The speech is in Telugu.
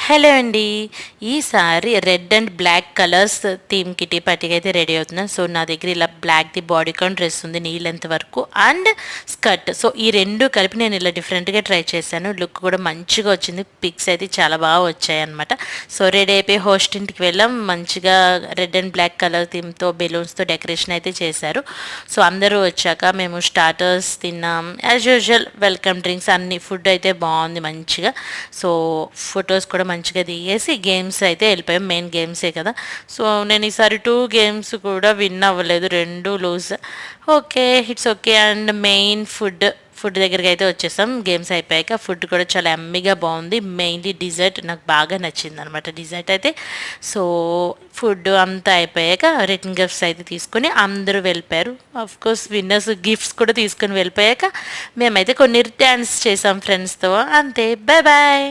హలో అండి. ఈసారి red and black colours theme kitty పార్టీకి అయితే రెడీ అవుతున్నాను. సో నా దగ్గర ఇలా బ్లాక్ది బాడీకాన్ డ్రెస్ ఉంది, నీ లెంత్ వరకు, అండ్ స్కర్ట్. సో ఈ రెండు కలిపి నేను ఇలా డిఫరెంట్గా ట్రై చేశాను. లుక్ కూడా మంచిగా వచ్చింది. పిక్స్ అయితే చాలా బాగా వచ్చాయి అనమాట. సో రెడీ అయిపోయి హోస్ట్ ఇంటికి వెళ్ళాం. మంచిగా రెడ్ అండ్ బ్లాక్ కలర్ థీమ్తో బెలూన్స్తో డెకరేషన్ అయితే చేశారు. సో అందరూ వచ్చాక మేము స్టార్టర్స్ తిన్నాం. యాజ్ యూజువల్ వెల్కమ్ డ్రింక్స్ అన్ని, ఫుడ్ అయితే బాగుంది మంచిగా. సో ఫొటోస్ కూడా మంచిగా దిగేసి గేమ్స్ అయితే వెళ్ళిపోయాం. మెయిన్ గేమ్సే కదా. సో నేను ఈసారి 2 గేమ్స్ కూడా విన్ అవ్వలేదు, 2 lose. Okay, it's okay. And main food దగ్గరికి అయితే వచ్చేసాం. గేమ్స్ అయిపోయాక ఫుడ్ కూడా చాలా ఎమ్మిగా బాగుంది. మెయిన్లీ డిజర్ట్ నాకు బాగా నచ్చింది అనమాట. డిజర్ట్ అయితే సో ఫుడ్ అంతా అయిపోయాక రిటర్న్ గిఫ్ట్స్ అయితే తీసుకొని అందరూ వెళ్ళిపోయారు. కోర్స్ విన్నర్స్ గిఫ్ట్స్ కూడా తీసుకొని వెళ్ళిపోయాక మేమైతే కొన్ని డ్యాన్స్ చేసాం ఫ్రెండ్స్తో. అంతే, బాయ్ బాయ్.